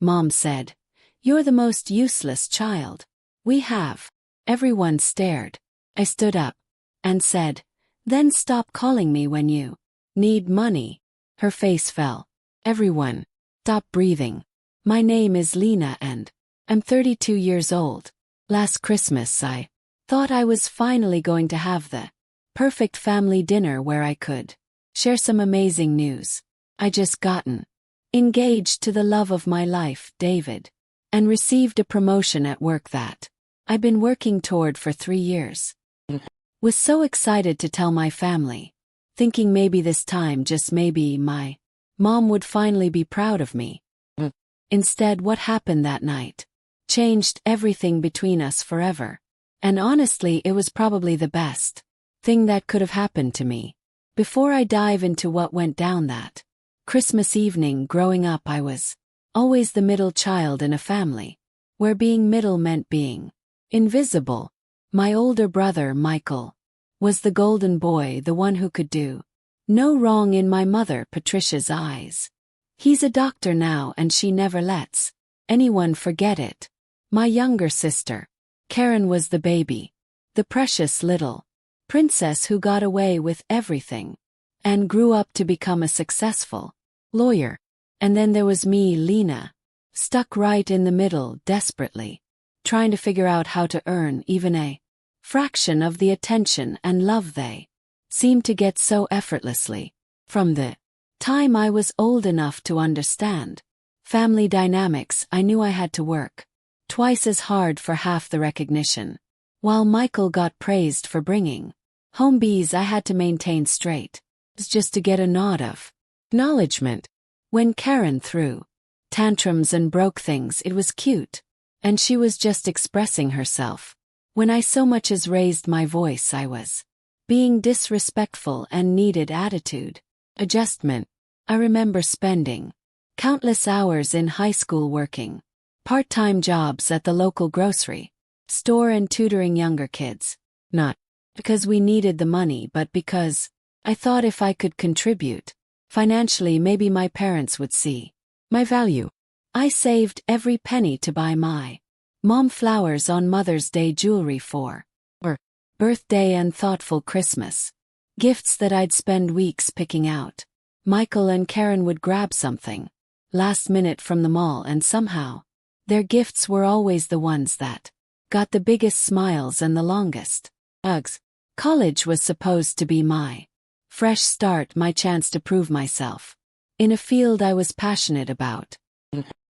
Mom said. "You're the most useless child we have." Everyone stared. I stood up and said, "Then stop calling me when you need money." Her face fell. Everyone stopped breathing. "My name is Lena and I'm 32 years old. Last Christmas I thought I was finally going to have the perfect family dinner where I could share some amazing news. I just gotten engaged to the love of my life, David, and received a promotion at work that I've been working toward for 3 years. Was so excited to tell my family, thinking maybe this time, just maybe, my mom would finally be proud of me. Instead, what happened that night changed everything between us forever. And honestly, it was probably the best thing that could have happened to me. Before I dive into what went down that Christmas evening, growing up, I was always the middle child in a family where being middle meant being invisible. My older brother, Michael, was the golden boy, the one who could do no wrong in my mother, Patricia's eyes. He's a doctor now and she never lets anyone forget it. My younger sister, Karen, was the baby, the precious little princess who got away with everything and grew up to become a successful lawyer. And then there was me, Lena, stuck right in the middle, desperately trying to figure out how to earn even a fraction of the attention and love they seemed to get so effortlessly. From the time I was old enough to understand family dynamics, I knew I had to work twice as hard for half the recognition. While Michael got praised for bringing home bees, I had to maintain straight just to get a nod of acknowledgement. When Karen threw tantrums and broke things, it was cute, and she was just expressing herself. When I so much as raised my voice, I was being disrespectful and needed attitude adjustment. I remember spending countless hours in high school working part-time jobs at the local grocery store and tutoring younger kids, not because we needed the money but because I thought if I could contribute financially, maybe my parents would see my value. I saved every penny to buy my mom flowers on Mother's Day, jewelry for her birthday, and thoughtful Christmas gifts that I'd spend weeks picking out. Michael and Karen would grab something last minute from the mall, and somehow their gifts were always the ones that got the biggest smiles and the longest hugs. College was supposed to be my fresh start, my chance to prove myself in a field I was passionate about.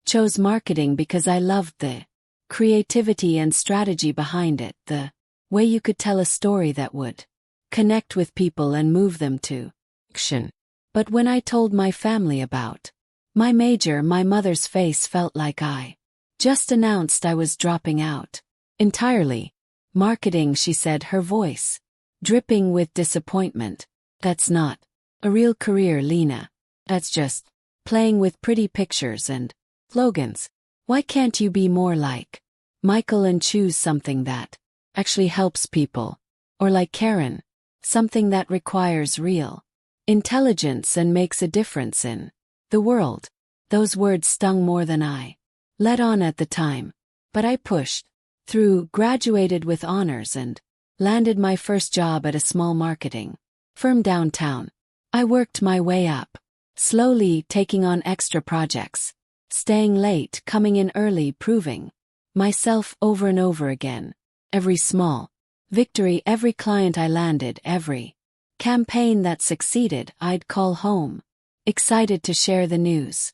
Chose marketing because I loved the creativity and strategy behind it, the way you could tell a story that would connect with people and move them to action. But when I told my family about my major, my mother's face felt like I just announced I was dropping out entirely. "Marketing," she said, her voice dripping with disappointment. "That's not a real career, Lena. That's just playing with pretty pictures and slogans. Why can't you be more like Michael and choose something that actually helps people? Or like Karen, something that requires real intelligence and makes a difference in the world?" Those words stung more than I let on at the time, but I pushed through, graduated with honors, and landed my first job at a small marketing firm downtown. I worked my way up, slowly taking on extra projects, staying late, coming in early, proving myself over and over again. Every small victory, every client I landed, every campaign that succeeded, I'd call home, excited to share the news.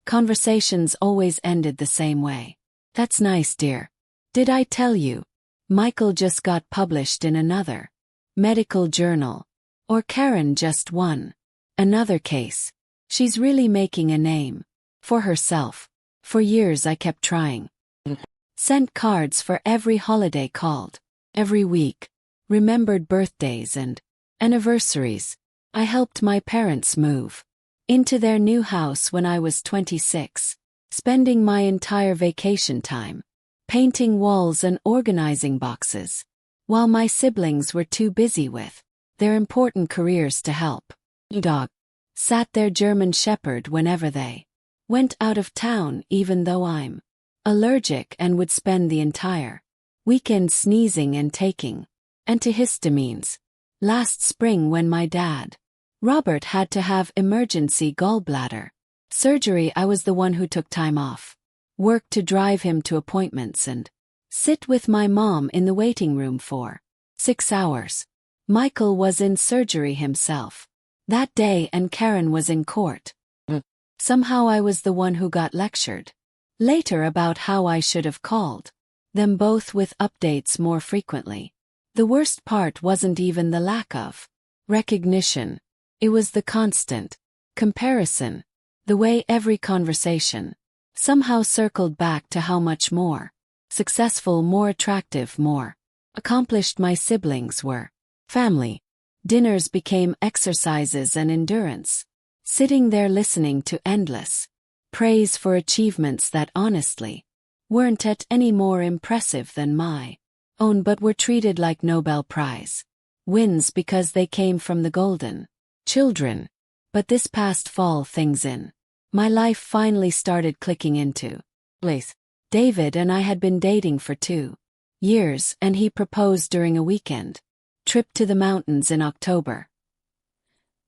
Conversations always ended the same way. "That's nice, dear. Did I tell you? Michael just got published in another medical journal." Or "Karen just won another case. She's really making a name for herself." For years I kept trying. Sent cards for every holiday, called every week, remembered birthdays and anniversaries. I helped my parents move into their new house when I was 26, spending my entire vacation time painting walls and organizing boxes, while my siblings were too busy with their important careers to help. Dog sat their German Shepherd whenever they Went out of town even though I'm allergic and would spend the entire weekend sneezing and taking antihistamines. Last spring when my dad, Robert, had to have emergency gallbladder surgery, I was the one who took time off work to drive him to appointments and sit with my mom in the waiting room for 6 hours. Michael was in surgery himself that day and Karen was in court. Somehow I was the one who got lectured later about how I should have called them both with updates more frequently. The worst part wasn't even the lack of recognition. It was the constant comparison. The way every conversation somehow circled back to how much more successful, more attractive, more accomplished my siblings were. Family dinners became exercises and endurance. Sitting there listening to endless praise for achievements that honestly weren't at any more impressive than my own but were treated like Nobel Prize wins because they came from the golden children. But this past fall things in my life finally started clicking into place. David and I had been dating for 2 years and he proposed during a weekend trip to the mountains in October.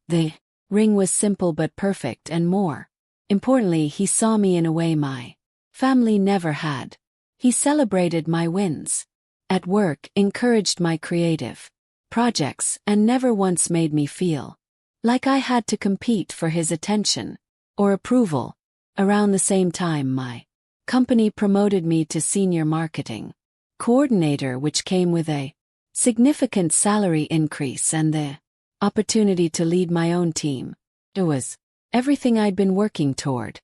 The ring was simple but perfect, and more importantly, he saw me in a way my family never had. He celebrated my wins at work, encouraged my creative projects, and never once made me feel like I had to compete for his attention or approval. Around the same time, my company promoted me to senior marketing coordinator, which came with a significant salary increase and the opportunity to lead my own team. It was everything I'd been working toward.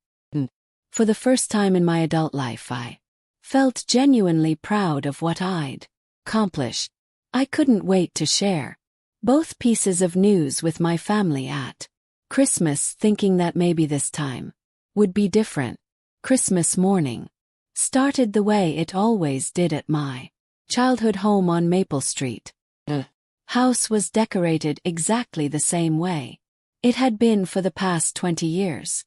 For the first time in my adult life, I felt genuinely proud of what I'd accomplished. I couldn't wait to share both pieces of news with my family at Christmas, thinking that maybe this time would be different. Christmas morning started the way it always did at my childhood home on Maple Street. The house was decorated exactly the same way it had been for the past 20 years.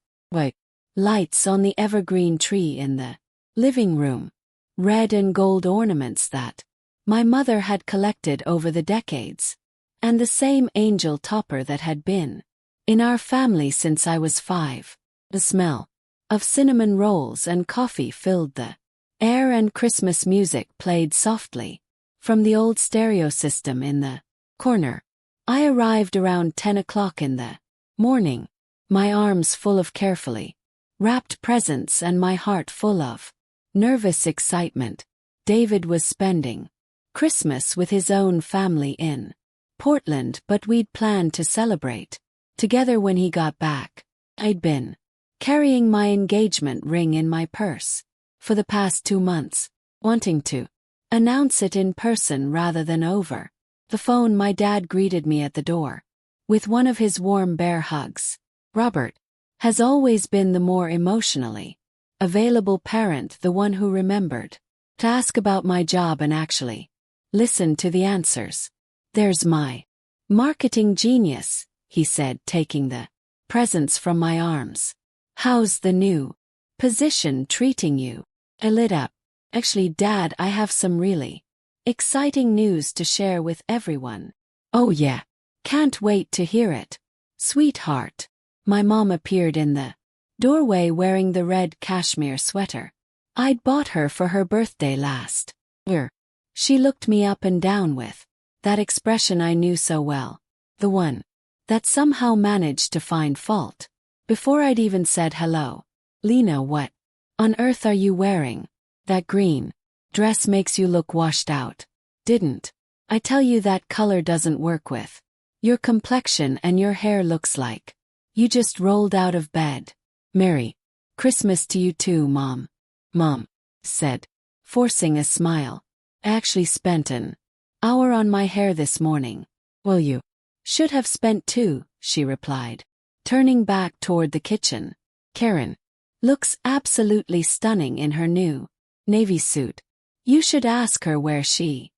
Lights on the evergreen tree in the living room, red and gold ornaments that my mother had collected over the decades, and the same angel topper that had been in our family since I was 5. The smell of cinnamon rolls and coffee filled the air, and Christmas music played softly from the old stereo system in the corner. I arrived around 10 o'clock in the morning, my arms full of carefully wrapped presents and my heart full of nervous excitement. David was spending Christmas with his own family in Portland, but we'd planned to celebrate together when he got back. I'd been carrying my engagement ring in my purse for the past 2 months, wanting to announce it in person rather than over the phone. My dad greeted me at the door with one of his warm bear hugs. Robert has always been the more emotionally available parent, the one who remembered to ask about my job and actually listen to the answers. "There's my marketing genius," he said, taking the presents from my arms. "How's the new position treating you?" I lit up. "Actually, Dad, I have some really exciting news to share with everyone." "Oh yeah, can't wait to hear it, sweetheart." My mom appeared in the doorway wearing the red cashmere sweater I'd bought her for her birthday last year. She looked me up and down with that expression I knew so well, the one that somehow managed to find fault before I'd even said hello. "Lena, what on earth are you wearing? That green dress makes you look washed out. Didn't I tell you that color doesn't work with your complexion, and your hair looks like you just rolled out of bed." "Merry Christmas to you too, Mom," Mom said, forcing a smile. "I actually spent an hour on my hair this morning." "Well, you should have spent 2, she replied, turning back toward the kitchen. "Karen looks absolutely stunning in her new navy suit. You should ask her where she."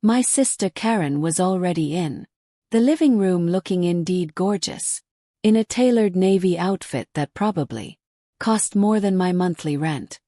My sister Karen was already in the living room, looking indeed gorgeous in a tailored navy outfit that probably Cost more than my monthly rent.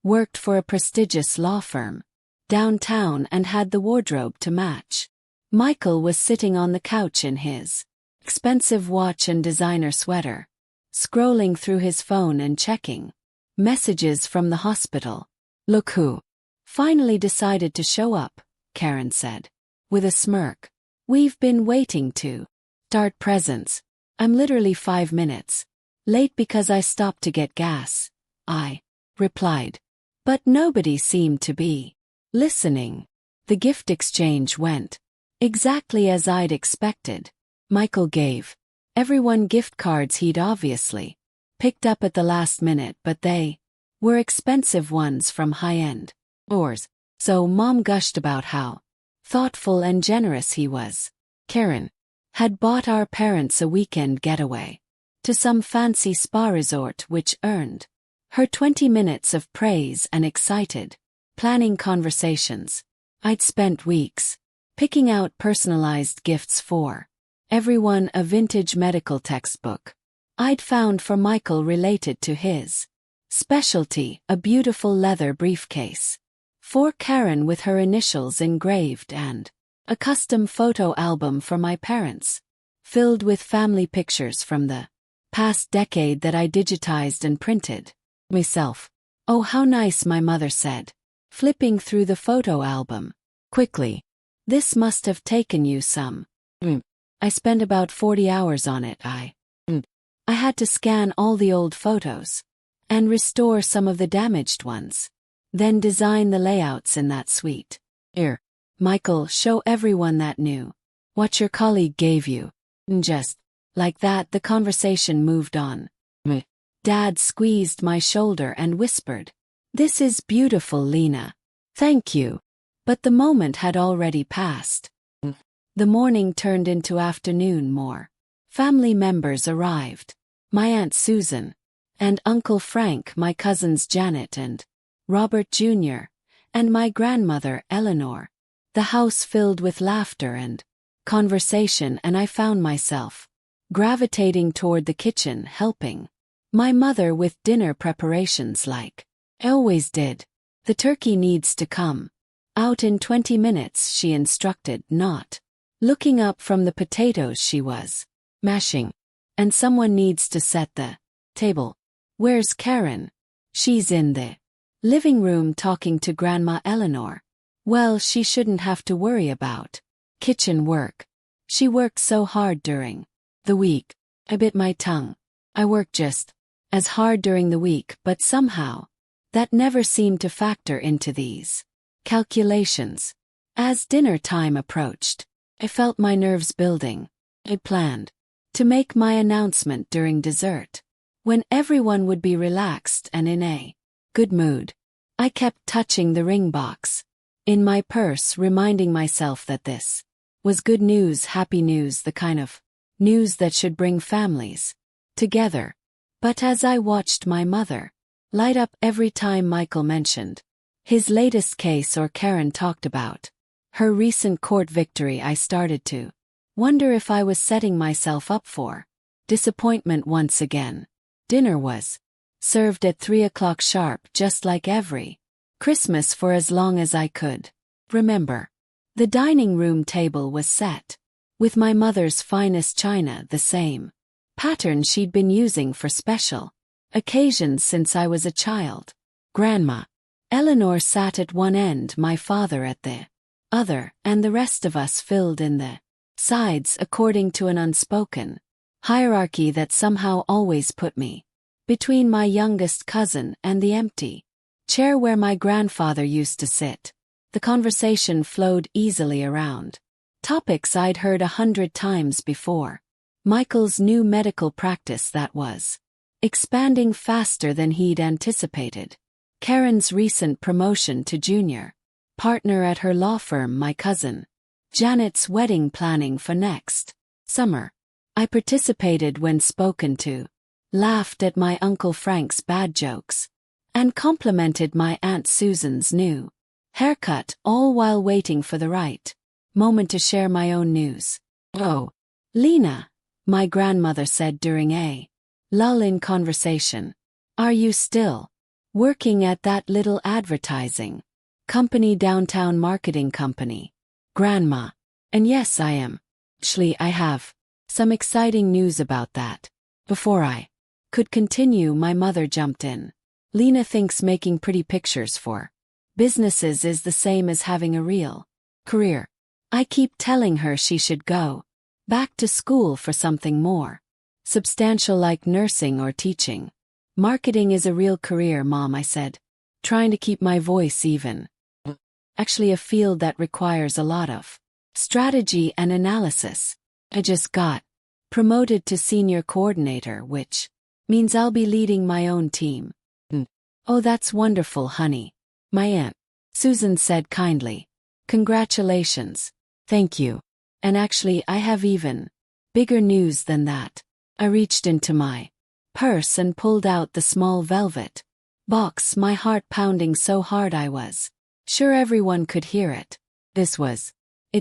Worked for a prestigious law firm. Downtown and had the wardrobe to match. Michael was sitting on the couch in his expensive watch and designer sweater, scrolling through his phone and checking messages from the hospital. Look who finally decided to show up, Karen said, with a smirk. We've been waiting to start presents. I'm literally 5 minutes late because I stopped to get gas, I replied. But nobody seemed to be listening. The gift exchange went exactly as I'd expected. Michael gave everyone gift cards he'd obviously picked up at the last minute, but they were expensive ones from high-end stores. So Mom gushed about how thoughtful and generous he was. Karen had bought our parents a weekend getaway to some fancy spa resort, which earned her 20 minutes of praise and excited planning conversations. I'd spent weeks picking out personalized gifts for everyone, a vintage medical textbook I'd found for Michael related to his specialty, a beautiful leather briefcase for Karen with her initials engraved, and a custom photo album for my parents, filled with family pictures from the past decade that I digitized and printed myself. Oh, how nice, my mother said, flipping through the photo album quickly. This must have taken you some. I spent about 40 hours on it. I had to scan all the old photos and restore some of the damaged ones, then design the layouts in that suite. Here, Michael, show everyone that new what your colleague gave you. Just like that, the conversation moved on. Dad squeezed my shoulder and whispered, "This is beautiful, Lena. Thank you." But the moment had already passed. The morning turned into afternoon. More family members arrived. My Aunt Susan and Uncle Frank, my cousins Janet and Robert Jr., and my grandmother Eleanor. The house filled with laughter and conversation, and I found myself gravitating toward the kitchen, helping my mother with dinner preparations like I always did. The turkey needs to come out in 20 minutes, she instructed, not looking up from the potatoes she was mashing. And someone needs to set the table. Where's Karen? She's in the living room talking to Grandma Eleanor. Well, she shouldn't have to worry about kitchen work. She worked so hard during the week. I bit my tongue. I worked just as hard during the week, but somehow that never seemed to factor into these calculations. As dinner time approached, I felt my nerves building. I planned to make my announcement during dessert, when everyone would be relaxed and in a good mood. I kept touching the ring box in my purse, reminding myself that this was good news, happy news, the kind of news that should bring families together. But as I watched my mother light up every time Michael mentioned his latest case or Karen talked about her recent court victory, I started to wonder if I was setting myself up for disappointment once again. Dinner was served at 3 o'clock sharp, just like every Christmas for as long as I could remember. The dining room table was set with my mother's finest china, the same pattern she'd been using for special occasions since I was a child. Grandma Eleanor sat at one end, my father at the other, and the rest of us filled in the sides according to an unspoken hierarchy that somehow always put me between my youngest cousin and the empty chair where my grandfather used to sit. The conversation flowed easily around topics I'd heard 100 times before. Michael's new medical practice that was expanding faster than he'd anticipated. Karen's recent promotion to junior partner at her law firm, my cousin Janet's wedding planning for next summer. I participated when spoken to, laughed at my Uncle Frank's bad jokes, and complimented my Aunt Susan's new haircut, all while waiting for the right moment to share my own news. "Oh, Lena," my grandmother said during a lull in conversation, Are you still working at that little advertising company, downtown marketing company? Grandma. And yes, I am. Actually, I have some exciting news about that. Before I could continue, my mother jumped in. Lena thinks making pretty pictures for businesses is the same as having a real career. I keep telling her she should go back to school for something more substantial like nursing or teaching. Marketing is a real career, Mom, I said, trying to keep my voice even. Actually, a field that requires a lot of strategy and analysis. I just got promoted to senior coordinator, which means I'll be leading my own team. Oh, that's wonderful, honey. My Aunt Susan said kindly. Congratulations. Thank you. And actually, I have even bigger news than that. I reached into my purse and pulled out the small velvet box, my heart pounding so hard I was sure everyone could hear it. This was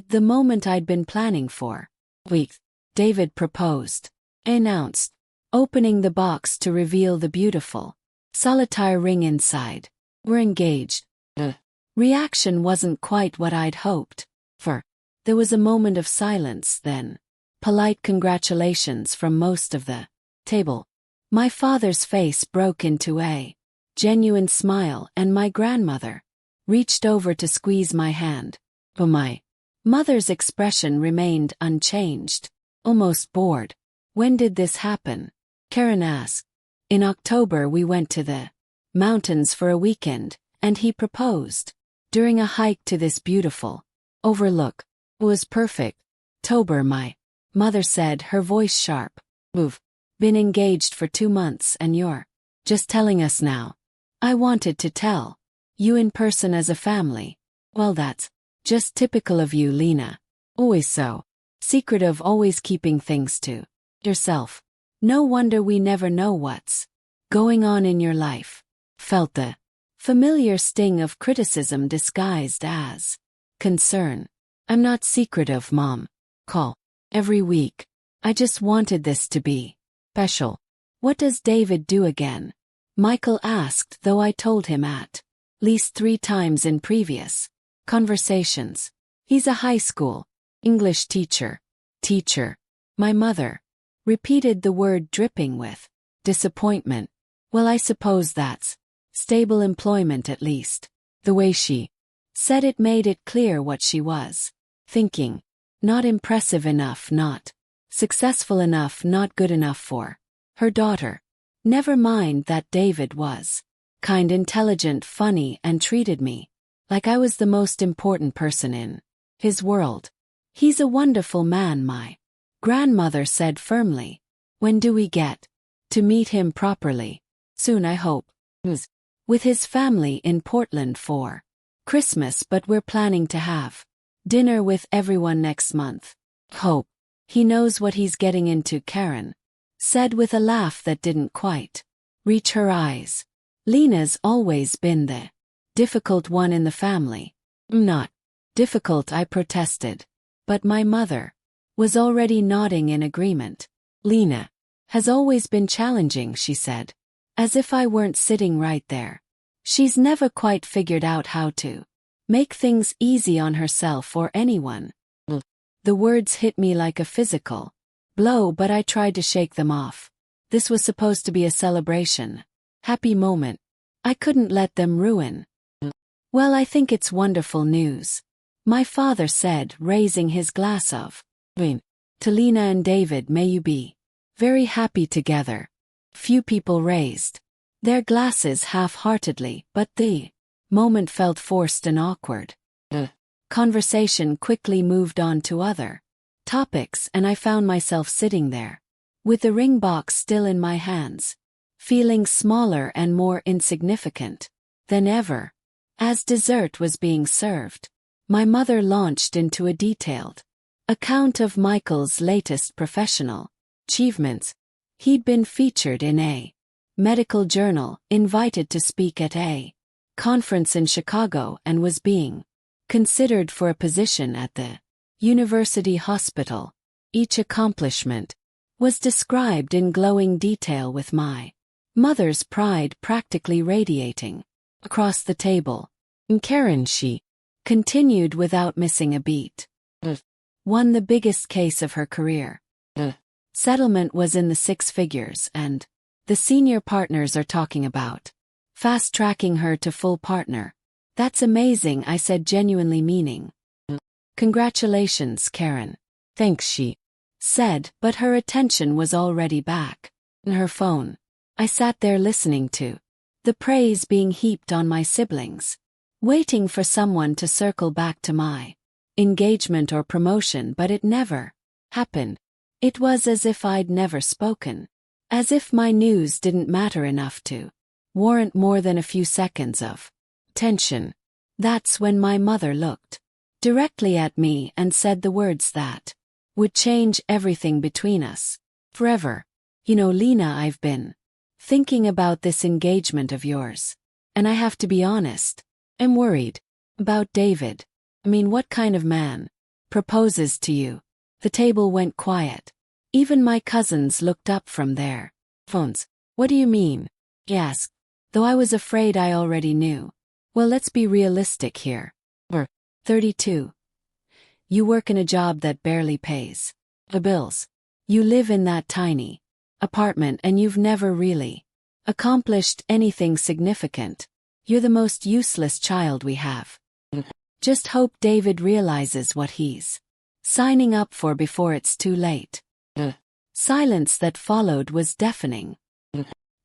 the moment I'd been planning for weeks. David proposed, I announced, opening the box to reveal the beautiful solitaire ring inside. We're engaged. The reaction wasn't quite what I'd hoped for. There was a moment of silence, then polite congratulations from most of the table. My father's face broke into a genuine smile, and my grandmother reached over to squeeze my hand. But my mother's expression remained unchanged, almost bored. When did this happen? Karen asked. In October, we went to the mountains for a weekend, and he proposed during a hike to this beautiful overlook. It was perfect. October, my mother said, her voice sharp. We've been engaged for 2 months and you're just telling us now. I wanted to tell you in person as a family. Well, that's just typical of you, Lena. Always so secretive, always keeping things to yourself. No wonder we never know what's going on in your life. Felt the familiar sting of criticism disguised as concern. I'm not secretive, Mom. Call every week. I just wanted this to be special. What does David do again? Michael asked, though I told him at least 3 times in previous conversations. He's a high school English teacher. Teacher. My mother repeated the word, dripping with disappointment. Well, I suppose that's stable employment, at least. The way she said it made it clear what she was thinking. Not impressive enough, not successful enough, not good enough for her daughter. Never mind that David was kind, intelligent, funny, and treated me like I was the most important person in his world. He's a wonderful man, my grandmother said firmly. When do we get to meet him properly? Soon, I hope. With his family in Portland for Christmas, but we're planning to have dinner with everyone next month. Hope he knows what he's getting into, Karen said with a laugh that didn't quite reach her eyes. Lena's always been the difficult one in the family. Not difficult, I protested. But my mother was already nodding in agreement. Lena has always been challenging, she said, as if I weren't sitting right there. She's never quite figured out how to make things easy on herself or anyone. The words hit me like a physical blow, but I tried to shake them off. This was supposed to be a celebration, happy moment. I couldn't let them ruin. Well, I think it's wonderful news, my father said, raising his glass of wine. To Lena and David, may you be very happy together. Few people raised their glasses half-heartedly, but the moment felt forced and awkward. Conversation quickly moved on to other topics, and I found myself sitting there, with the ring box still in my hands, feeling smaller and more insignificant than ever. As dessert was being served, my mother launched into a detailed account of Michael's latest professional achievements. He'd been featured in a medical journal, invited to speak at a conference in Chicago, and was being considered for a position at the university hospital. Each accomplishment was described in glowing detail, with my Mother's pride practically radiating across the table. And Karen, she continued without missing a beat. Won the biggest case of her career. Settlement was in the six figures, and the senior partners are talking about fast-tracking her to full partner. That's amazing, I said, genuinely meaning. Congratulations, Karen. Thanks, she said, but her attention was already back in her phone. I sat there listening to the praise being heaped on my siblings, waiting for someone to circle back to my engagement or promotion, but it never happened. It was as if I'd never spoken, as if my news didn't matter enough to warrant more than a few seconds of tension. That's when my mother looked directly at me and said the words that would change everything between us forever. You know, Lena, I've been thinking about this engagement of yours, and I have to be honest, I'm worried about David. I mean, what kind of man proposes to you? The table went quiet. Even my cousins looked up from their phones. What do you mean? He asked, though I was afraid I already knew. Well, let's be realistic here. We're 32. You work in a job that barely pays the bills. You live in that tiny apartment and you've never really accomplished anything significant. You're the most useless child we have. Just hope David realizes what he's signing up for before it's too late. Silence that followed was deafening.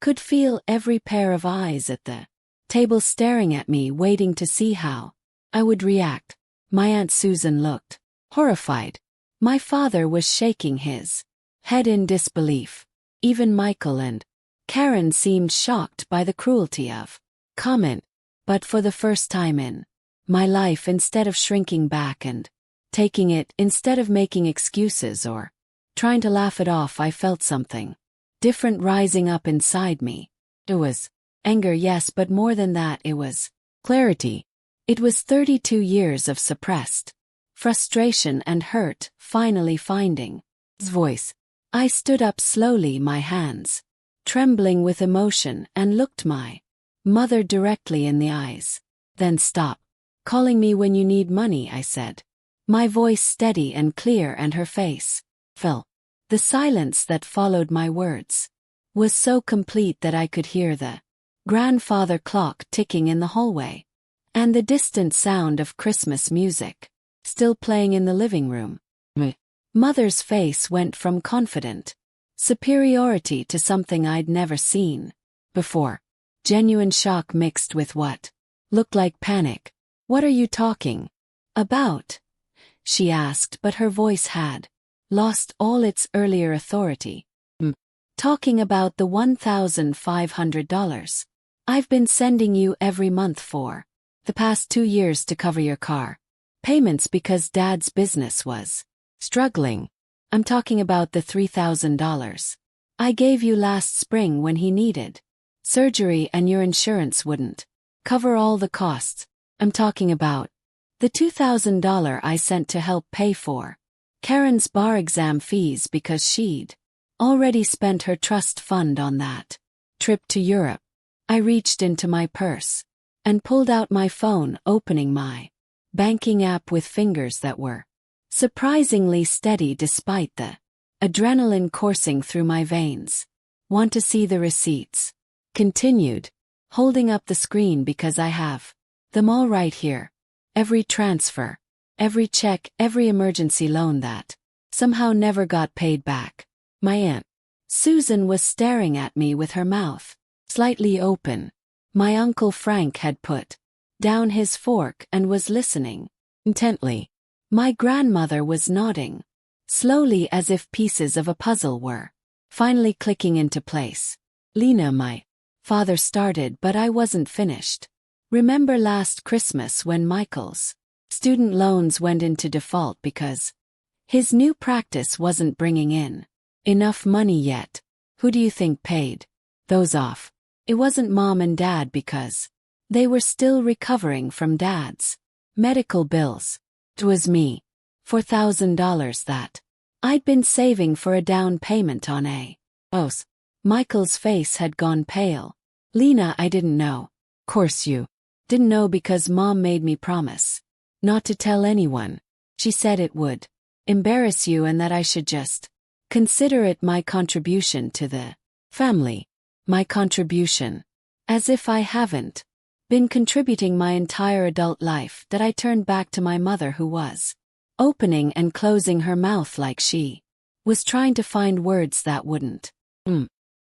Could feel every pair of eyes at the table staring at me, waiting to see how I would react. My Aunt Susan looked horrified. My father was shaking his head in disbelief. Even Michael and Karen seemed shocked by the cruelty of comment. But for the first time in my life, instead of shrinking back and taking it, instead of making excuses or trying to laugh it off, I felt something different rising up inside me. It was anger, yes, but more than that, it was clarity. It was 32 years of suppressed frustration and hurt finally finding its voice. I stood up slowly, my hands trembling with emotion, and looked my mother directly in the eyes. Then stop calling me when you need money, I said, my voice steady and clear, and her face fell. The silence that followed my words was so complete that I could hear the grandfather clock ticking in the hallway, and the distant sound of Christmas music still playing in the living room. Mother's face went from confident superiority to something I'd never seen before. Genuine shock mixed with what looked like panic. What are you talking about? She asked, but her voice had lost all its earlier authority. Talking about the $1,500 I've been sending you every month for the past 2 years to cover your car payments because Dad's business was struggling. I'm talking about the $3,000 I gave you last spring when he needed surgery and your insurance wouldn't cover all the costs. I'm talking about the $2,000 I sent to help pay for Karen's bar exam fees because she'd already spent her trust fund on that trip to Europe. I reached into my purse and pulled out my phone, opening my banking app with fingers that were surprisingly steady despite the adrenaline coursing through my veins. Want to see the receipts? Continued, holding up the screen, because I have them all right here. Every transfer, every check, every emergency loan that somehow never got paid back. My Aunt Susan was staring at me with her mouth slightly open. My Uncle Frank had put down his fork and was listening intently. My grandmother was nodding slowly, as if pieces of a puzzle were finally clicking into place. Lena, my father started, but I wasn't finished. Remember last Christmas when Michael's student loans went into default because his new practice wasn't bringing in enough money yet? Who do you think paid those off? It wasn't Mom and Dad, because they were still recovering from Dad's medical bills. It was me. $4,000 that I'd been saving for a down payment on a house. Michael's face had gone pale. Lena, I didn't know. Course you didn't know because Mom made me promise not to tell anyone. She said it would embarrass you and that I should just consider it my contribution to the family. My contribution. As if I haven't been contributing my entire adult life, that I turned back to my mother who was opening and closing her mouth like she was trying to find words that wouldn't.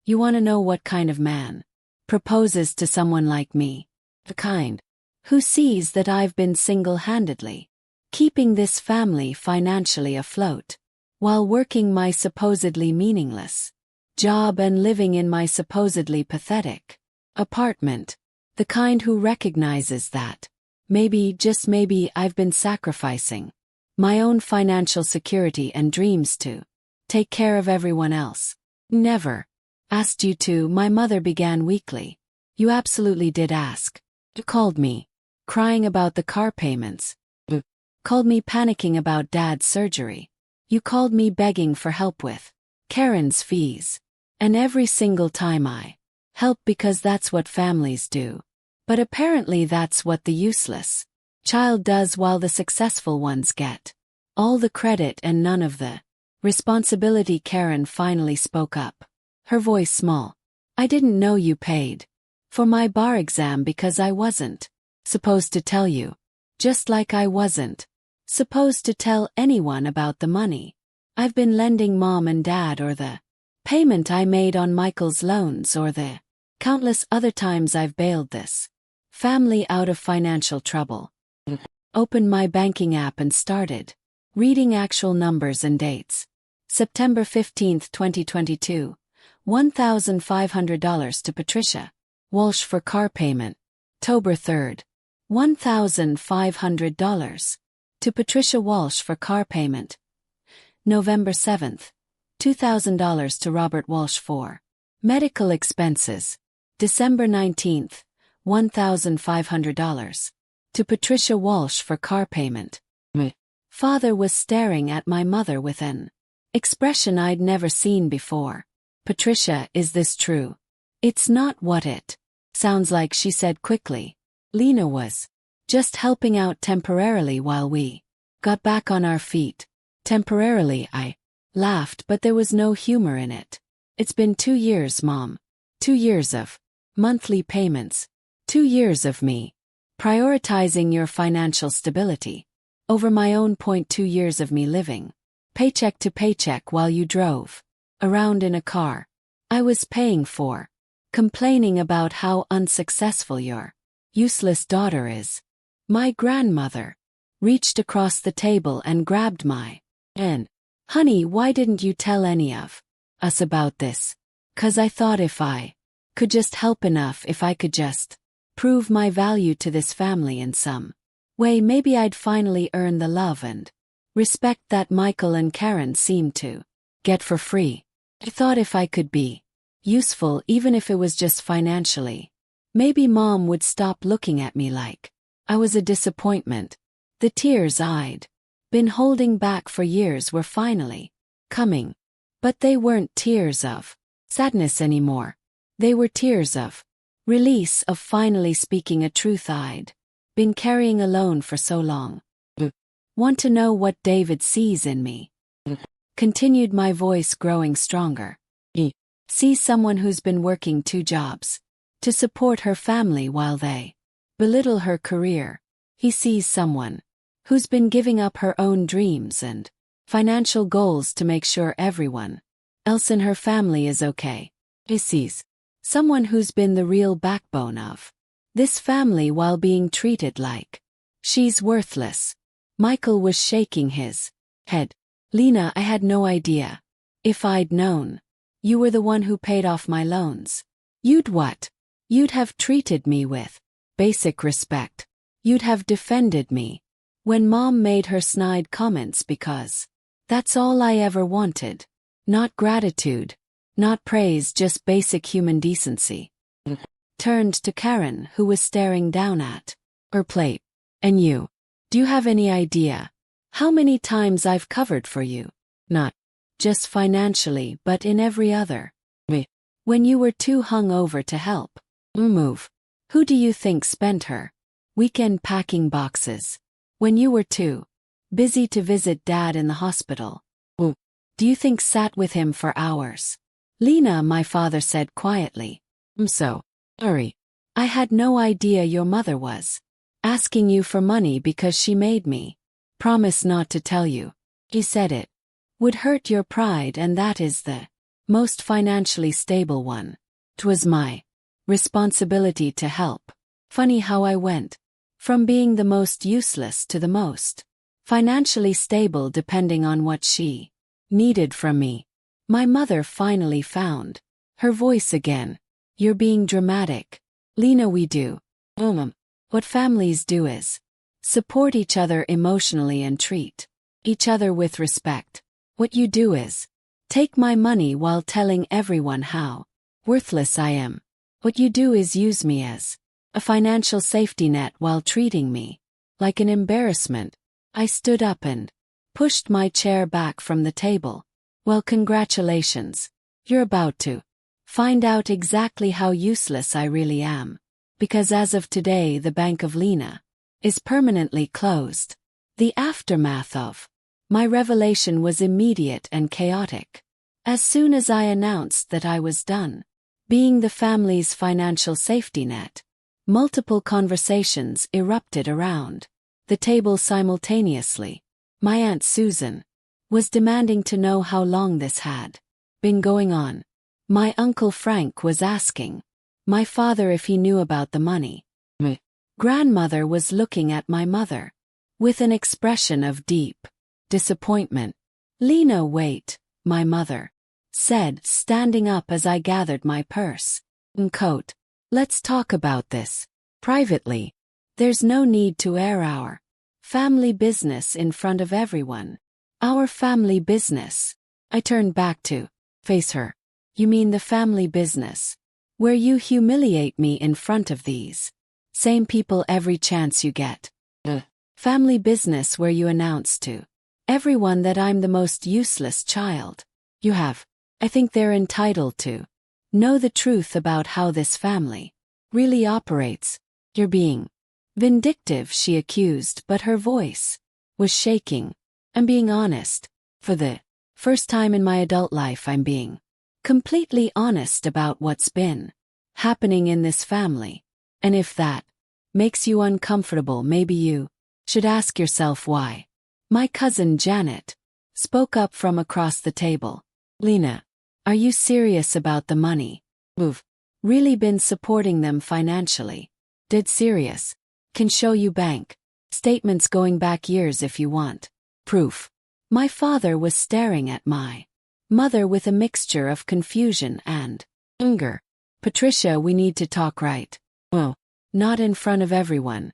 You want to know what kind of man proposes to someone like me? The kind who sees that I've been single-handedly keeping this family financially afloat while working my supposedly meaningless job and living in my supposedly pathetic apartment. The kind who recognizes that maybe, just maybe, I've been sacrificing my own financial security and dreams to take care of everyone else. Never asked you to, my mother began weakly. You absolutely did ask. You called me crying about the car payments. You called me panicking about Dad's surgery. You called me begging for help with Karen's fees. And every single time I help, because that's what families do. But apparently that's what the useless child does, while the successful ones get all the credit and none of the responsibility. Karen finally spoke up, her voice small. I didn't know you paid for my bar exam because I wasn't supposed to tell you. Just like I wasn't supposed to tell anyone about the money I've been lending Mom and Dad, or the payment I made on Michael's loans, or the countless other times I've bailed this family out of financial trouble. Opened my banking app and started reading actual numbers and dates. September 15, 2022. $1,500 to Patricia Walsh for car payment. October 3rd. $1,500 to Patricia Walsh for car payment. November 7th. $2,000 to Robert Walsh for medical expenses. December 19th. $1,500 to Patricia Walsh for car payment. Father was staring at my mother with an expression I'd never seen before. Patricia, is this true? It's not what it sounds like, she said quickly. Lena was just helping out temporarily while we got back on our feet. Temporarily, I laughed, but there was no humor in it. It's been 2 years, Mom. 2 years of monthly payments. 2 years of me prioritizing your financial stability over my own. 2 years of me living paycheck to paycheck while you drove around in a car I was paying for, complaining about how unsuccessful your useless daughter is. My grandmother reached across the table and grabbed my hand. Honey, why didn't you tell any of us about this? 'Cause I thought if I could just help enough, if I could just prove my value to this family in some way, maybe I'd finally earn the love and respect that Michael and Karen seemed to get for free. I thought if I could be useful, even if it was just financially, maybe Mom would stop looking at me like I was a disappointment. The tears I'd been holding back for years were finally coming. But they weren't tears of sadness anymore. They were tears of release, of finally speaking a truth I'd been carrying alone for so long. Want to know what David sees in me? Continued my voice, growing stronger. He sees someone who's been working 2 jobs to support her family while they belittle her career. He sees someone who's been giving up her own dreams and financial goals to make sure everyone else in her family is okay. He sees someone who's been the real backbone of this family while being treated like she's worthless. Michael was shaking his head. Lena, I had no idea. If I'd known you were the one who paid off my loans, you'd what? You'd have treated me with basic respect. You'd have defended me when Mom made her snide comments, because that's all I ever wanted. Not gratitude, not praise, just basic human decency. Turned to Karen, who was staring down at her plate. And you? Do you have any idea how many times I've covered for you? Not just financially, but in every other way. When you were too hungover to help. Move. Who do you think spent her weekend packing boxes? When you were too busy to visit Dad in the hospital. Who do you think sat with him for hours? Lena, my father said quietly. I'm so sorry. I had no idea your mother was asking you for money because she made me promise not to tell you. He said it would hurt your pride, and that is the most financially stable one. 'Twas my responsibility to help. Funny how I went from being the most useless to the most financially stable depending on what she needed from me. My mother finally found her voice again. You're being dramatic. Lena, we do. What families do is support each other emotionally and treat each other with respect. What you do is take my money while telling everyone how worthless I am. What you do is use me as a financial safety net while treating me like an embarrassment. I stood up and pushed my chair back from the table. Well, congratulations. You're about to find out exactly how useless I really am. Because as of today, the Bank of Lena is permanently closed. The aftermath of my revelation was immediate and chaotic. As soon as I announced that I was done being the family's financial safety net, multiple conversations erupted around the table simultaneously. My Aunt Susan was demanding to know how long this had been going on. My Uncle Frank was asking my father if he knew about the money. My grandmother was looking at my mother with an expression of deep disappointment. Lena, wait, my mother said, standing up as I gathered my purse and coat. Let's talk about this privately. There's no need to air our family business in front of everyone. Our family business. I turned back to face her. You mean the family business where you humiliate me in front of these same people every chance you get? Family business where you announce to everyone that I'm the most useless child you have. I think they're entitled to know the truth about how this family really operates. You're being vindictive, she accused, but her voice was shaking. I'm being honest. For the first time in my adult life, I'm being completely honest about what's been happening in this family. And if that makes you uncomfortable, maybe you should ask yourself why. My cousin Janet spoke up from across the table. Lena, are you serious about the money? We've really been supporting them financially. Dead serious. Can show you bank statements going back years if you want proof. My father was staring at my mother with a mixture of confusion and anger. Patricia, we need to talk right. Well, not in front of everyone.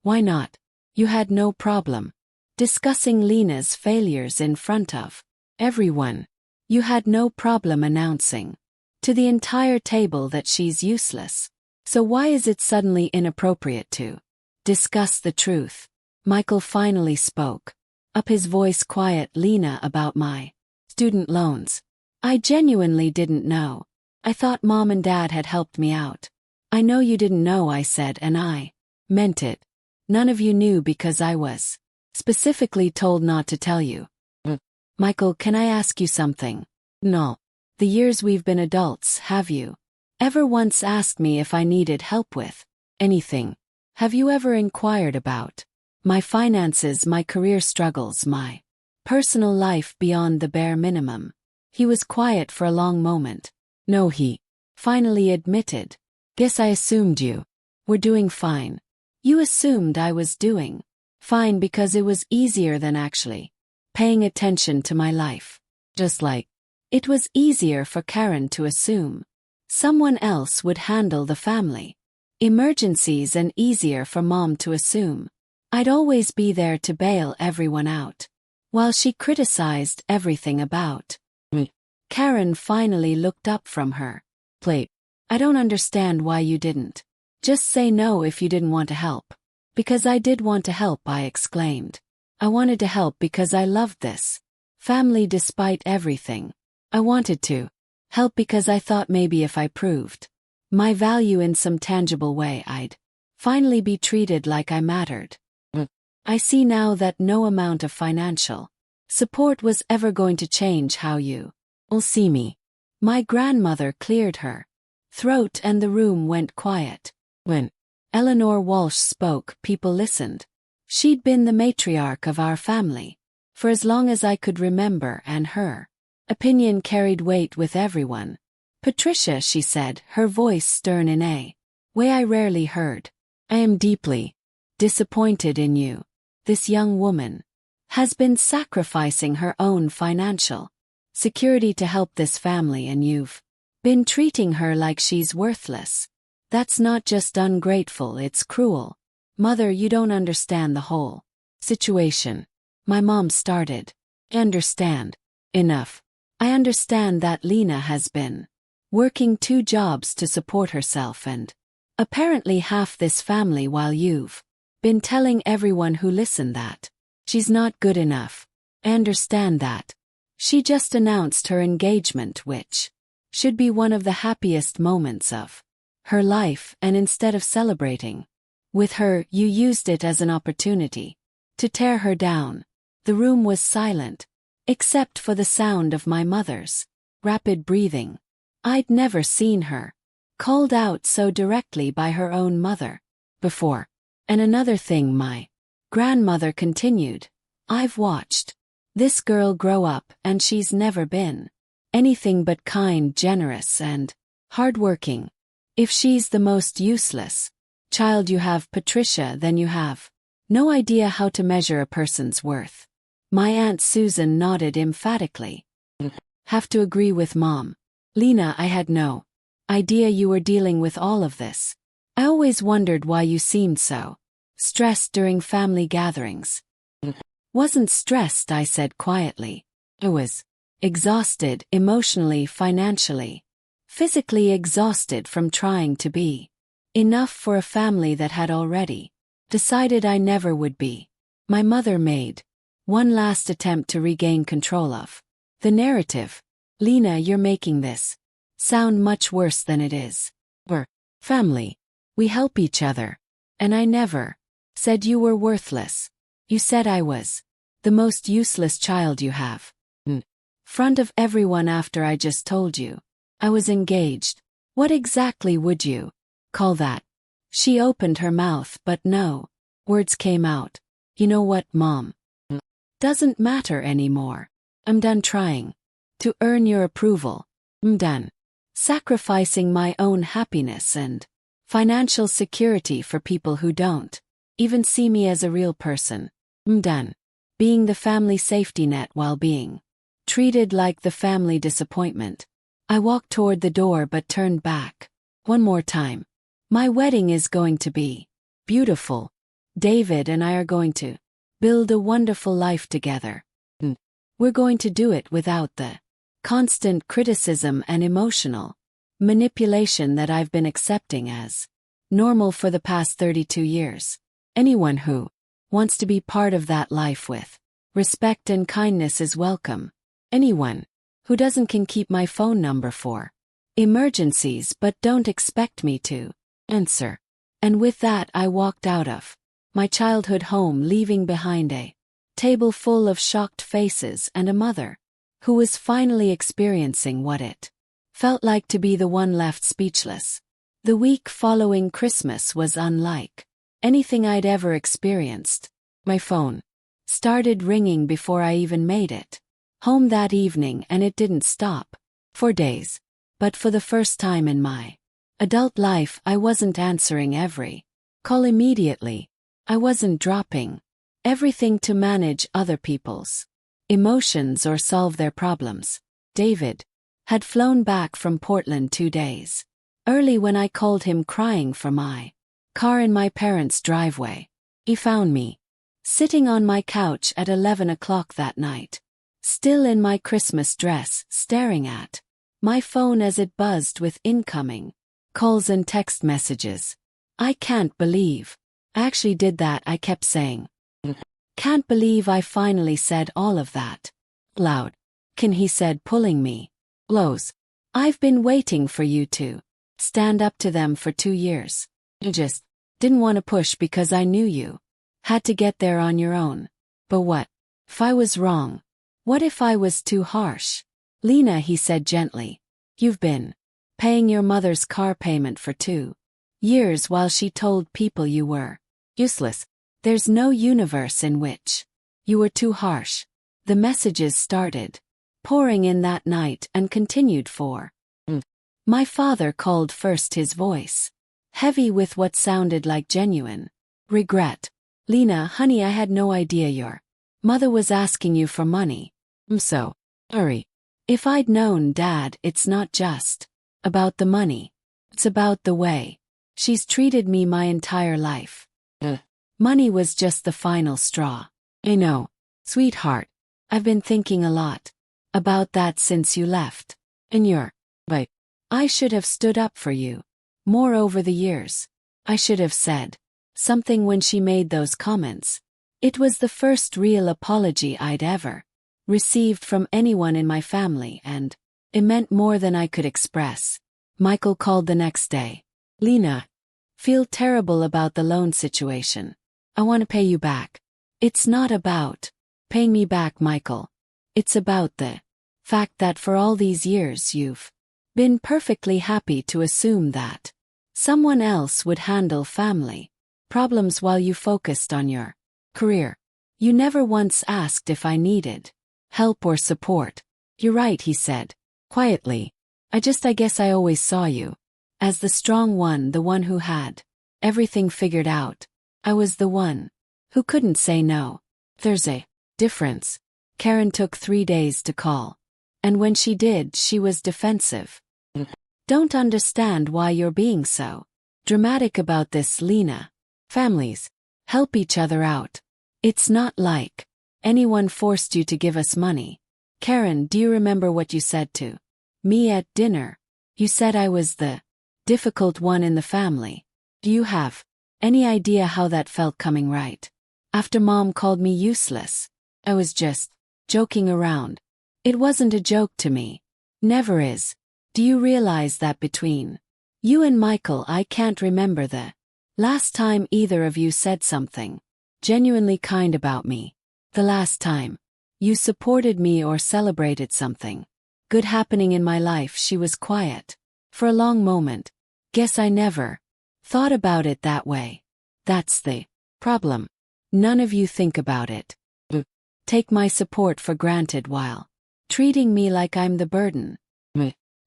Why not? You had no problem discussing Lena's failures in front of everyone. You had no problem announcing to the entire table that she's useless. So why is it suddenly inappropriate to discuss the truth? Michael finally spoke up, his voice quiet. Lena, about my student loans. I genuinely didn't know. I thought Mom and Dad had helped me out. I know you didn't know, I said, and I meant it. None of you knew because I was specifically told not to tell you. Michael, can I ask you something? No. The years we've been adults, have you ever once asked me if I needed help with anything? Have you ever inquired about my finances, my career struggles, my personal life beyond the bare minimum? He was quiet for a long moment. No, he finally admitted. Guess I assumed you were doing fine. You assumed I was doing fine because it was easier than actually paying attention to my life. Just like it was easier for Karen to assume someone else would handle the family emergencies and easier for Mom to assume I'd always be there to bail everyone out while she criticized everything about me. Karen finally looked up from her plate. I don't understand why you didn't just say no if you didn't want to help. Because I did want to help, I exclaimed. I wanted to help because I loved this family despite everything. I wanted to Help because I thought maybe if I proved my value in some tangible way, I'd finally be treated like I mattered. I see now that no amount of financial support was ever going to change how you will see me. My grandmother cleared her throat and the room went quiet. When Eleanor Walsh spoke, people listened. She'd been the matriarch of our family for as long as I could remember, and her opinion carried weight with everyone. Patricia, she said, her voice stern in a way I rarely heard. I am deeply disappointed in you. This young woman has been sacrificing her own financial security to help this family, and you've been treating her like she's worthless. That's not just ungrateful, it's cruel. Mother, you don't understand the whole situation. My mom started. Understand. Enough. I understand that Lena has been working 2 jobs to support herself and apparently half this family, while you've been telling everyone who listened that she's not good enough. I understand that. She just announced her engagement, which should be one of the happiest moments of her life, and instead of celebrating with her, you used it as an opportunity to tear her down. The room was silent, except for the sound of my mother's rapid breathing. I'd never seen her called out so directly by her own mother before. And another thing, my grandmother continued, I've watched this girl grow up, and she's never been anything but kind, generous, and hardworking. If she's the most useless child you have, Patricia, then you have no idea how to measure a person's worth. My Aunt Susan nodded emphatically. Have to agree with Mom. Lena, I had no idea you were dealing with all of this. I always wondered why you seemed so stressed during family gatherings. Wasn't stressed, I said quietly. I was exhausted, emotionally, financially, physically exhausted from trying to be enough for a family that had already decided I never would be. My mother made one last attempt to regain control of the narrative. Lena, you're making this sound much worse than it is. We're family. We help each other. And I never said you were worthless. You said I was the most useless child you have. In front of everyone after I just told you I was engaged. What exactly would you call that? She opened her mouth, but no words came out. You know what, Mom? Doesn't matter anymore. I'm done trying to earn your approval. I'm done sacrificing my own happiness and financial security for people who don't even see me as a real person. I'm done being the family safety net while being treated like the family disappointment. I walked toward the door but turned back. One more time. My wedding is going to be beautiful. David and I are going to build a wonderful life together. And we're going to do it without the constant criticism and emotional manipulation that I've been accepting as normal for the past 32 years. Anyone who wants to be part of that life with respect and kindness is welcome. Anyone who doesn't can keep my phone number for emergencies, but don't expect me to answer. And with that I walked out of my childhood home, leaving behind a table full of shocked faces and a mother who was finally experiencing what it felt like to be the one left speechless. The week following Christmas was unlike anything I'd ever experienced. My phone started ringing before I even made it home that evening, and it didn't stop for days. But for the first time in my adult life, I wasn't answering every call immediately. I wasn't dropping everything to manage other people's emotions or solve their problems. David had flown back from Portland 2 days early when I called him, crying for my car in my parents' driveway. He found me sitting on my couch at 11 o'clock that night, still in my Christmas dress, staring at my phone as it buzzed with incoming calls and text messages. I can't believe I actually did that, I kept saying. Can't believe I finally said all of that loud. Can, he said, pulling me close. I've been waiting for you to stand up to them for 2 years. You just didn't want to push because I knew you had to get there on your own. But what if I was wrong? What if I was too harsh? Lena, he said gently, you've been paying your mother's car payment for 2 years while she told people you were useless. There's no universe in which you were too harsh. The messages started pouring in that night and continued for. My father called first, his voice heavy with what sounded like genuine regret. Lena, honey, I had no idea your mother was asking you for money. I'm so sorry. If I'd known, Dad, it's not just about the money. It's about the way she's treated me my entire life. Money was just the final straw. I know, sweetheart. I've been thinking a lot about that since you left. And but I should have stood up for you more over the years. I should have said something when she made those comments. It was the first real apology I'd ever received from anyone in my family, and it meant more than I could express. Michael called the next day. Lena, feel terrible about the loan situation. I want to pay you back. It's not about paying me back, Michael. It's about the fact that for all these years you've been perfectly happy to assume that someone else would handle family problems while you focused on your career. You never once asked if I needed help or support. You're right, he said quietly. I guess I always saw you as the strong one, the one who had everything figured out. I was the one who couldn't say no. There's a difference. Karen took 3 days to call. And when she did, she was defensive. Don't understand why you're being so dramatic about this, Lena. Families help each other out. It's not like anyone forced you to give us money. Karen, do you remember what you said to me at dinner? You said I was the difficult one in the family. Do you have any idea how that felt coming right after Mom called me useless? I was just joking around. It wasn't a joke to me. Never is. Do you realize that between you and Michael, I can't remember the last time either of you said something genuinely kind about me? The last time you supported me or celebrated something good happening in my life? She was quiet for a long moment. Guess I never thought about it that way. That's the problem. None of you think about it. Take my support for granted while treating me like I'm the burden.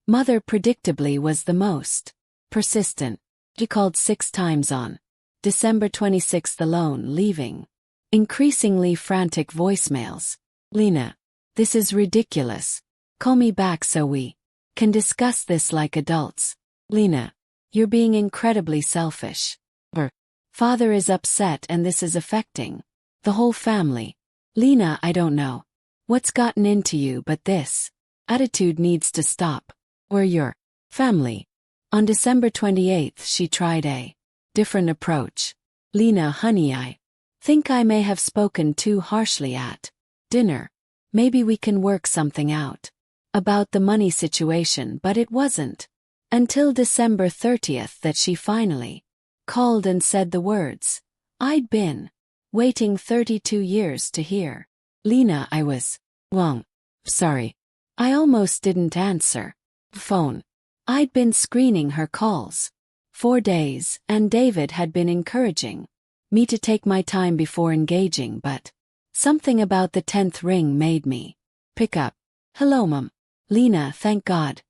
Mother predictably was the most persistent. She called 6 times on December 26th alone, leaving increasingly frantic voicemails. Lena, this is ridiculous. Call me back so we can discuss this like adults. Lena, you're being incredibly selfish. Her father is upset and this is affecting the whole family. Lena, I don't know what's gotten into you, but this attitude needs to stop. We're your family. On December 28th, she tried a different approach. Lena, honey, I think I may have spoken too harshly at dinner. Maybe we can work something out about the money situation, but it wasn't until December 30th that she finally called and said the words I'd been waiting 32 years to hear. Lena, I was wrong. Sorry. I almost didn't answer the phone. I'd been screening her calls 4 days, and David had been encouraging me to take my time before engaging, but something about the 10th ring made me pick up. Hello, Mom. Lena, thank God.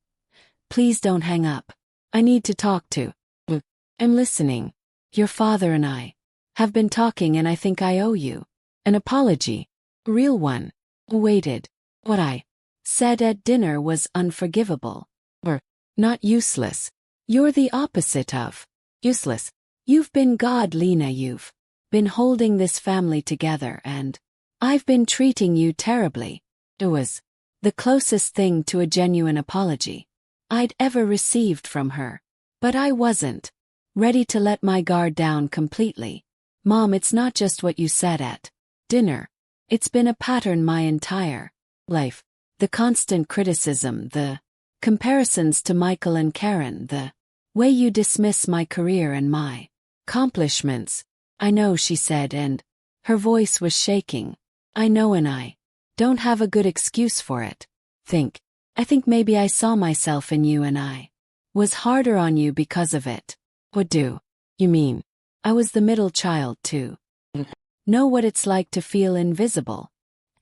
Please don't hang up. I need to talk to. I'm listening. Your father and I have been talking, and I think I owe you an apology. A real one. Waited. What I said at dinner was unforgivable. Or not useless. You're the opposite of useless. You've been God, Lena. You've been holding this family together, and I've been treating you terribly. It was the closest thing to a genuine apology I'd ever received from her. But I wasn't ready to let my guard down completely. Mom, it's not just what you said at dinner. It's been a pattern my entire life. The constant criticism, the Comparisons to Michael and Karen, the way you dismiss my career and my accomplishments. I know, she said, and her voice was shaking. I know, and I don't have a good excuse for it. I think maybe I saw myself in you and I was harder on you because of it. What do you mean? I was the middle child too. Know what it's like to feel invisible.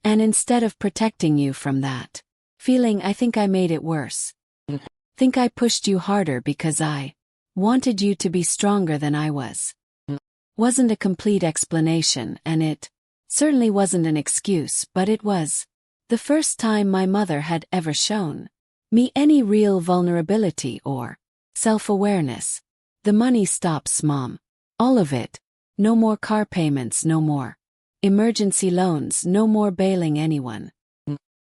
And instead of protecting you from that feeling, I think I made it worse. Think I pushed you harder because I wanted you to be stronger than I was. Wasn't a complete explanation, and it certainly wasn't an excuse, but it was the first time my mother had ever shown me any real vulnerability or self-awareness. The money stops, Mom. All of it. No more car payments, no more emergency loans, no more bailing anyone.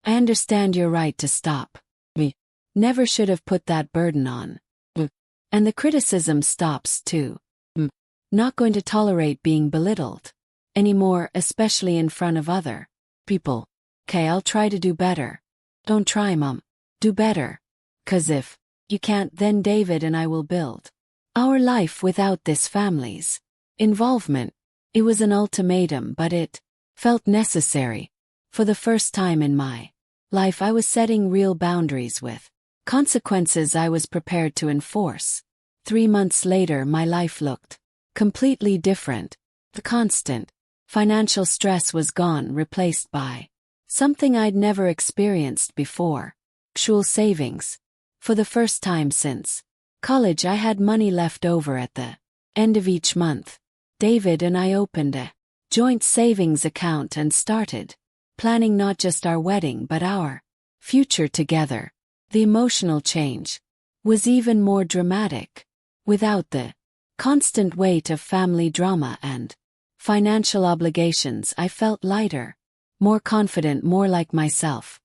I understand you're right to stop. We never should have put that burden on. And the criticism stops too. Not going to tolerate being belittled anymore, especially in front of other people. Okay, I'll try to do better. Don't try, Mom. Do better. 'Cause if you can't, then David and I will build our life without this family's involvement. It was an ultimatum, but it felt necessary. For the first time in my life, I was setting real boundaries with consequences I was prepared to enforce. 3 months later, my life looked completely different. The constant financial stress was gone, replaced by something I'd never experienced before: actual savings. For the first time since college, I had money left over at the end of each month. David and I opened a joint savings account and started planning not just our wedding but our future together. The emotional change was even more dramatic. Without the constant weight of family drama and financial obligations, I felt lighter, more confident, more like myself.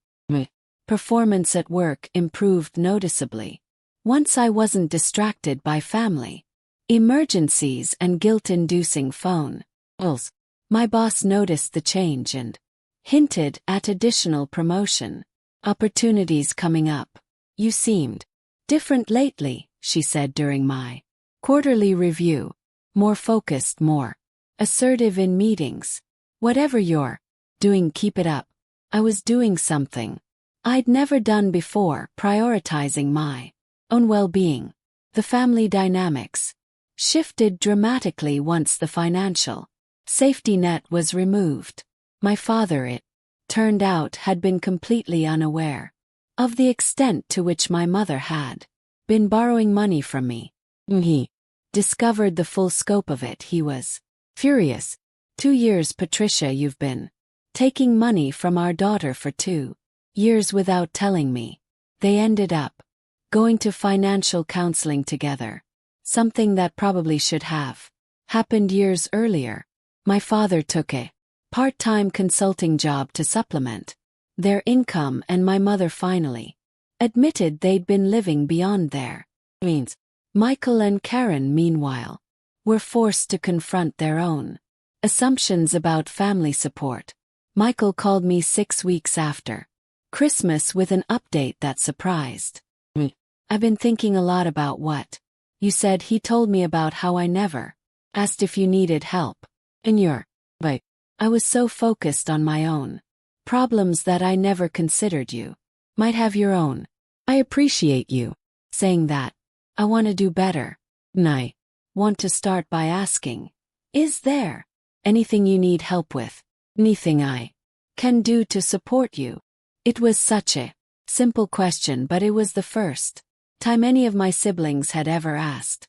Performance at work improved noticeably. Once I wasn't distracted by family emergencies and guilt-inducing phone calls. My boss noticed the change and hinted at additional promotion opportunities coming up. You seemed different lately, she said during my quarterly review. More focused, more assertive in meetings. Whatever you're doing, keep it up. I was doing something I'd never done before, prioritizing my own well-being. The family dynamics shifted dramatically once the financial safety net was removed. My father, it turned out, had been completely unaware of the extent to which my mother had been borrowing money from me. He discovered the full scope of it. He was furious. 2 years, Patricia, you've been taking money from our daughter for 2 years without telling me. They ended up going to financial counseling together. Something that probably should have happened years earlier. My father took a part-time consulting job to supplement their income, and my mother finally admitted they'd been living beyond their means. Michael and Karen, meanwhile, were forced to confront their own assumptions about family support. Michael called me 6 weeks after Christmas with an update that surprised me. I've been thinking a lot about what you said. He told me about how I never asked if you needed help. And but I was so focused on my own problems that I never considered you might have your own. I appreciate you saying that. I want to do better. And I want to start by asking, is there anything you need help with? Anything I can do to support you? It was such a simple question, but it was the first time any of my siblings had ever asked.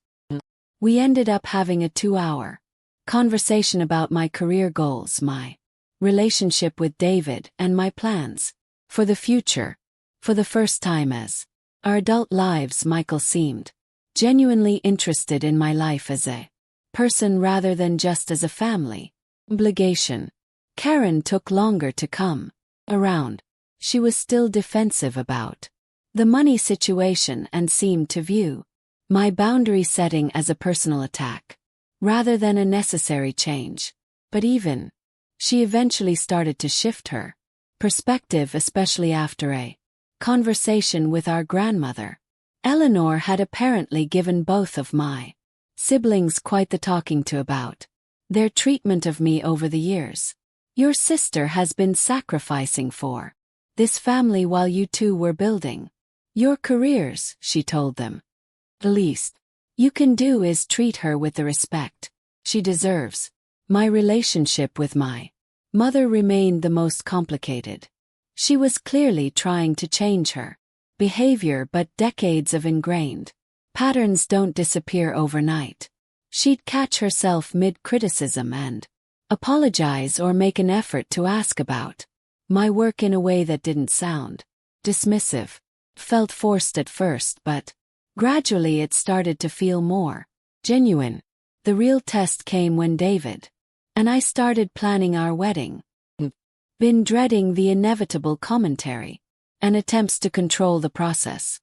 We ended up having a 2-hour conversation about my career goals, my relationship with David, and my plans for the future. For the first time as our adult lives, Michael seemed genuinely interested in my life as a person rather than just as a family obligation. Karen took longer to come around. She was still defensive about the money situation and seemed to view my boundary setting as a personal attack rather than a necessary change. But even she eventually started to shift her perspective, especially after a conversation with our grandmother. Eleanor had apparently given both of my siblings quite the talking to about their treatment of me over the years. Your sister has been sacrificing for this family while you two were building your careers, she told them. The least you can do is treat her with the respect she deserves. My relationship with my mother remained the most complicated. She was clearly trying to change her behavior, but decades of ingrained patterns don't disappear overnight. She'd catch herself mid-criticism and apologize or make an effort to ask about my work in a way that didn't sound dismissive. Felt forced at first, but gradually it started to feel more genuine. The real test came when David and I started planning our wedding. Been dreading the inevitable commentary and attempts to control the process.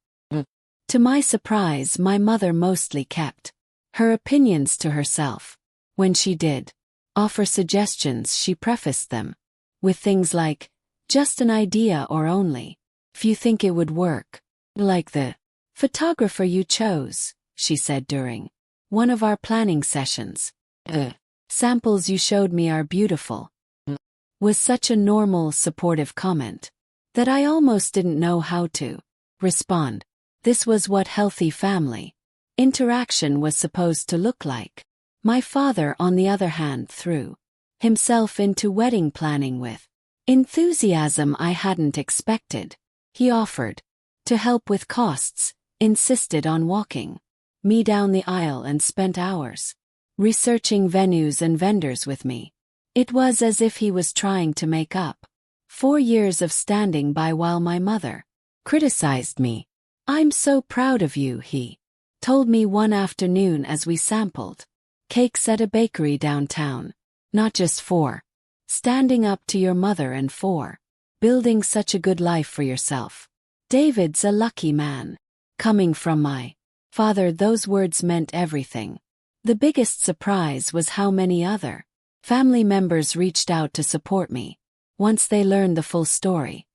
To my surprise, my mother mostly kept her opinions to herself. When she did offer suggestions, she prefaced them with things like, just an idea, or only if you think it would work. Like the photographer you chose, she said during one of our planning sessions. Samples you showed me are beautiful. Was such a normal, supportive comment that I almost didn't know how to respond. This was what healthy family interaction was supposed to look like. My father, on the other hand, threw himself into wedding planning with enthusiasm I hadn't expected. He offered to help with costs, insisted on walking me down the aisle, and spent hours researching venues and vendors with me. It was as if he was trying to make up 4 years of standing by while my mother criticized me. I'm so proud of you, he told me one afternoon as we sampled cakes at a bakery downtown. Not just for standing up to your mother and for building such a good life for yourself. David's a lucky man. Coming from my father, those words meant everything. The biggest surprise was how many other family members reached out to support me once they learned the full story.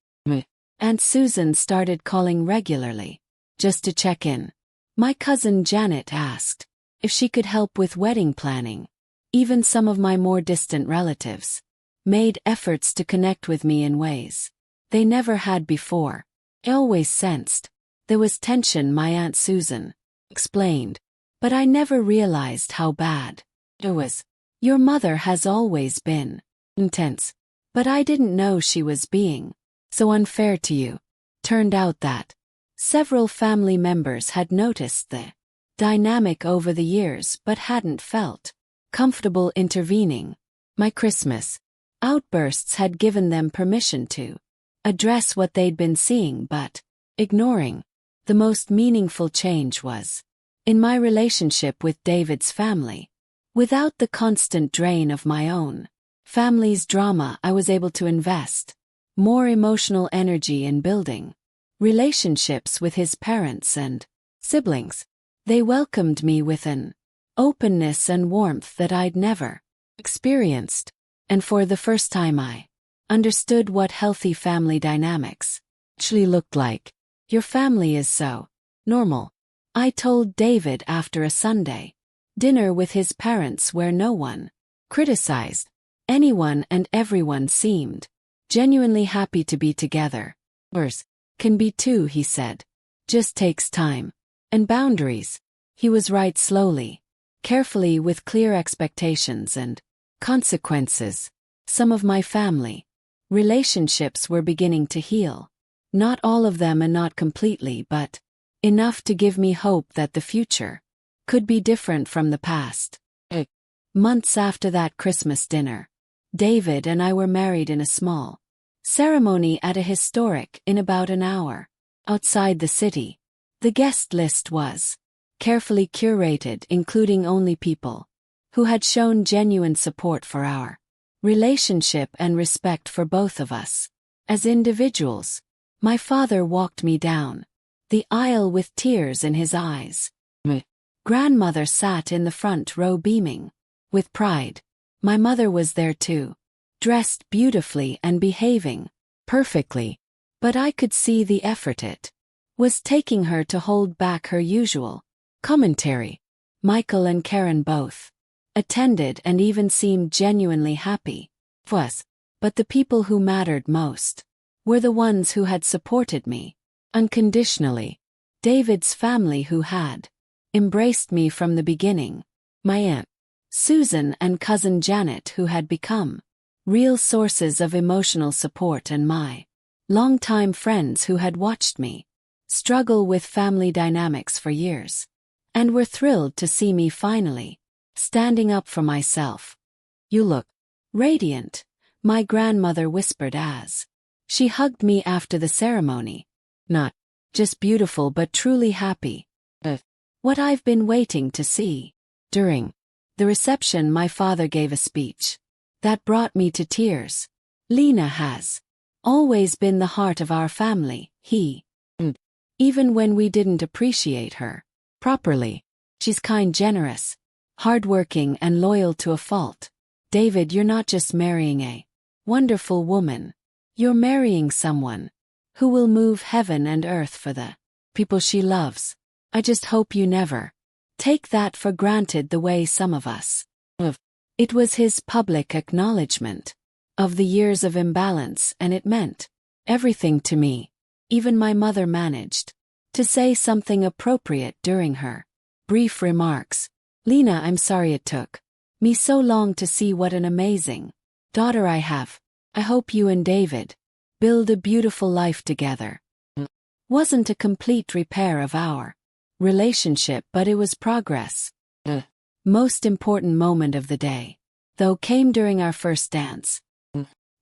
Aunt Susan started calling regularly just to check in. My cousin Janet asked if she could help with wedding planning. Even some of my more distant relatives made efforts to connect with me in ways they never had before. I always sensed there was tension, my Aunt Susan explained, but I never realized how bad it was. Your mother has always been intense, but I didn't know she was being so unfair to you. Turned out that several family members had noticed the dynamic over the years but hadn't felt comfortable intervening. My Christmas outbursts had given them permission to address what they'd been seeing but ignoring. The most meaningful change was in my relationship with David's family. Without the constant drain of my own family's drama, I was able to invest more emotional energy in building relationships with his parents and siblings. They welcomed me with an openness and warmth that I'd never experienced, and for the first time I understood what healthy family dynamics actually looked like. Your family is so normal, I told David after a Sunday dinner with his parents where no one criticized anyone and everyone seemed genuinely happy to be together. Worse can be too, he said. Just takes time and boundaries. He was right. Slowly, carefully, with clear expectations and consequences. Some of my family relationships were beginning to heal. Not all of them and not completely, but enough to give me hope that the future could be different from the past. Months after that Christmas dinner, David and I were married in a small ceremony at a historic inn about an hour outside the city. The guest list was carefully curated, including only people who had shown genuine support for our relationship and respect for both of us as individuals. My father walked me down the aisle with tears in his eyes. Grandmother sat in the front row beaming with pride. My mother was there too, dressed beautifully and behaving perfectly. But I could see the effort it was taking her to hold back her usual commentary. Michael and Karen both attended and even seemed genuinely happy. But the people who mattered most were the ones who had supported me unconditionally. David's family, who had embraced me from the beginning. My aunt Susan and cousin Janet, who had become real sources of emotional support, and my longtime friends who had watched me struggle with family dynamics for years and were thrilled to see me finally standing up for myself. "You look radiant," my grandmother whispered as she hugged me after the ceremony. "Not just beautiful but truly happy. What I've been waiting to see." During the reception, my father gave a speech that brought me to tears. "Lena has always been the heart of our family," he even when we didn't appreciate her properly. "She's kind, generous, hardworking, and loyal to a fault. David, you're not just marrying a wonderful woman. You're marrying someone who will move heaven and earth for the people she loves. I just hope you never take that for granted the way some of us have." It was his public acknowledgement of the years of imbalance, and it meant everything to me. Even my mother managed to say something appropriate during her brief remarks. "Lena, I'm sorry it took me so long to see what an amazing daughter I have. I hope you and David build a beautiful life together." Wasn't a complete repair of our relationship, but it was progress. The most important moment of the day, though, came during our first dance.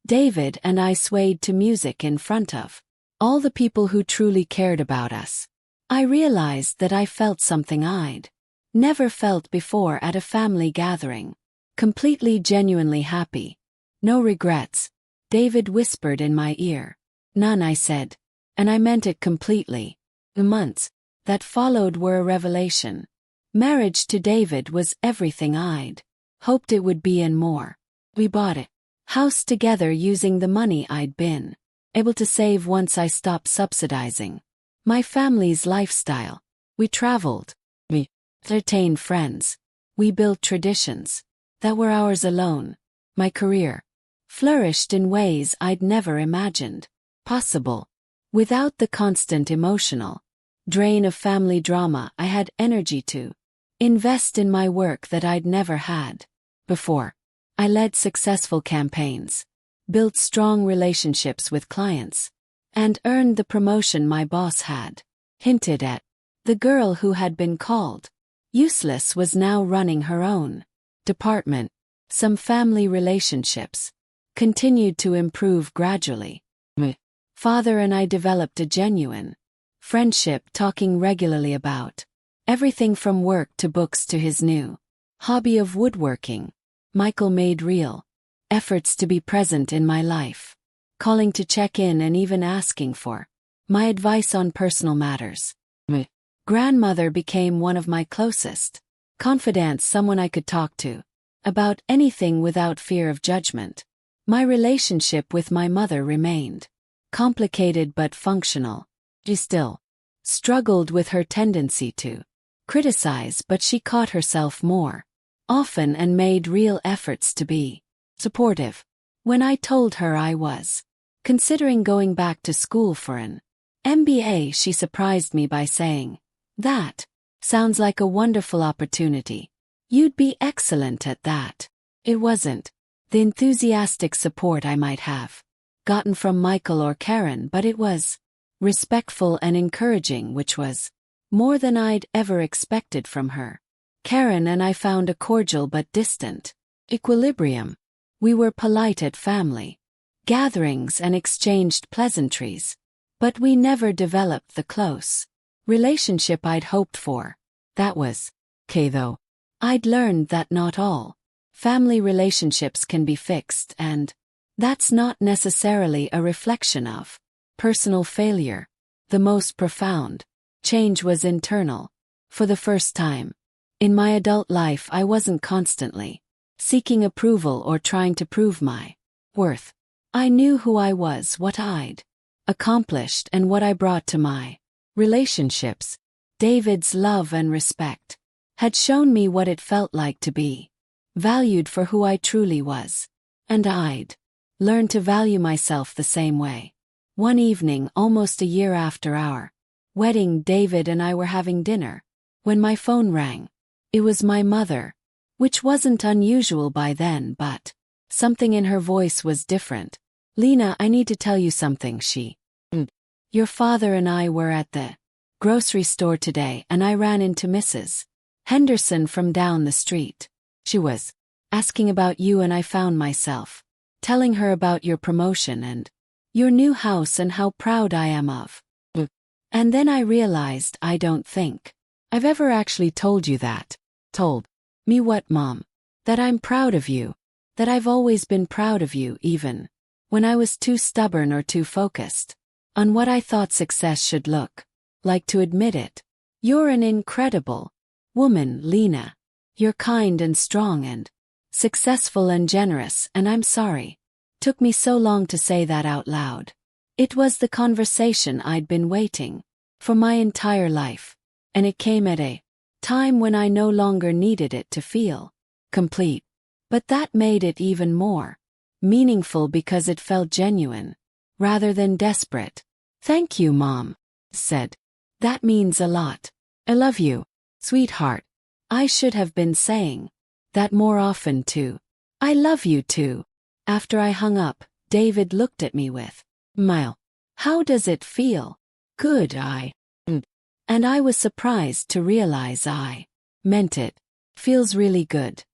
David and I swayed to music in front of all the people who truly cared about us. I realized that I felt something I'd never felt before at a family gathering. Completely, genuinely happy. "No regrets," David whispered in my ear. "None," I said, and I meant it completely. The months that followed were a revelation. Marriage to David was everything I'd hoped it would be and more. We bought a house together using the money I'd been able to save once I stopped subsidizing my family's lifestyle. We traveled. We entertained friends. We built traditions that were ours alone. My career flourished in ways I'd never imagined possible. Without the constant emotional drain of family drama, I had energy to invest in my work that I'd never had before. I led successful campaigns, built strong relationships with clients, and earned the promotion my boss had hinted at. The girl who had been called useless was now running her own department. Some family relationships continued to improve gradually. My father and I developed a genuine friendship, talking regularly about everything from work to books to his new hobby of woodworking. Michael made real efforts to be present in my life, calling to check in and even asking for my advice on personal matters. My grandmother became one of my closest confidants, someone I could talk to about anything without fear of judgment. My relationship with my mother remained complicated but functional. She still struggled with her tendency to criticize, but she caught herself more often and made real efforts to be supportive. When I told her I was considering going back to school for an MBA, she surprised me by saying, "That sounds like a wonderful opportunity. You'd be excellent at that." It wasn't the enthusiastic support I might have gotten from Michael or Karen, but it was respectful and encouraging, which was more than I'd ever expected from her. Karen and I found a cordial but distant equilibrium. We were polite at family gatherings and exchanged pleasantries, but we never developed the close relationship I'd hoped for. That was okay, though. I'd learned that not all family relationships can be fixed, and that's not necessarily a reflection of personal failure. The most profound change was internal. For the first time in my adult life, I wasn't constantly seeking approval or trying to prove my worth. I knew who I was, what I'd accomplished, and what I brought to my relationships. David's love and respect had shown me what it felt like to be valued for who I truly was. And I'd learned to value myself the same way. One evening, almost a year after our wedding, David and I were having dinner when my phone rang. It was my mother, which wasn't unusual by then, but something in her voice was different. "Lena, I need to tell you something," she said. "Your father and I were at the grocery store today, and I ran into Mrs. Henderson from down the street. She was asking about you, and I found myself telling her about your promotion and your new house and how proud I am of you. And then I realized I don't think I've ever actually told you that." "Told me what, Mom?" "That I'm proud of you. That I've always been proud of you, even when I was too stubborn or too focused on what I thought success should look like to admit it. You're an incredible woman, Lena. You're kind and strong and successful and generous, and I'm sorry. Took me so long to say that out loud. It was the conversation I'd been waiting for my entire life, and it came at a time when I no longer needed it to feel complete. But that made it even more meaningful because it felt genuine, rather than desperate." "Thank you, Mom," said. "That means a lot. I love you, sweetheart. I should have been saying that more often too. I love you too." After I hung up, David looked at me with a smile. "How does it feel?" "Good, and I was surprised to realize I meant it. "Feels really good.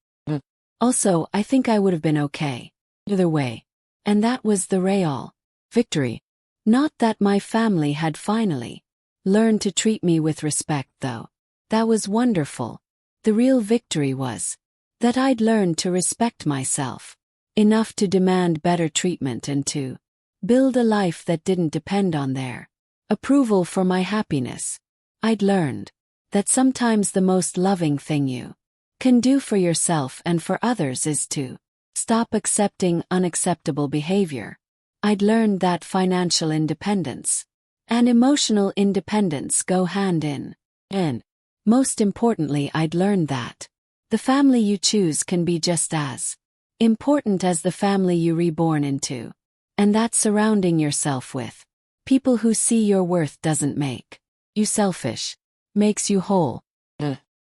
Also, I think I would have been okay either way." And that was the real victory. Not that my family had finally learned to treat me with respect, though. That was wonderful. The real victory was that I'd learned to respect myself enough to demand better treatment and to build a life that didn't depend on their approval for my happiness. I'd learned that sometimes the most loving thing you can do for yourself and for others is to stop accepting unacceptable behavior. I'd learned that financial independence and emotional independence go hand in hand. Most importantly, I'd learned that the family you choose can be just as important as the family you reborn into, and that surrounding yourself with people who see your worth doesn't make you selfish, makes you whole.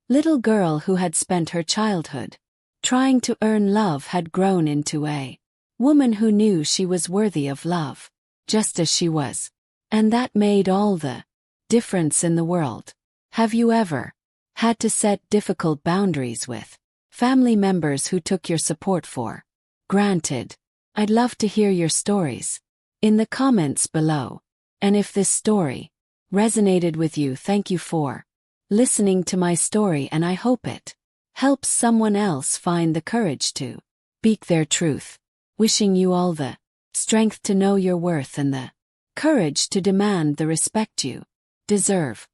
Little girl who had spent her childhood trying to earn love had grown into a woman who knew she was worthy of love, just as she was. And that made all the difference in the world. Have you ever had to set difficult boundaries with family members who took your support for granted? I'd love to hear your stories in the comments below. And if this story resonated with you, thank you for listening to my story, and I hope it helps someone else find the courage to speak their truth. Wishing you all the strength to know your worth and the courage to demand the respect you deserve.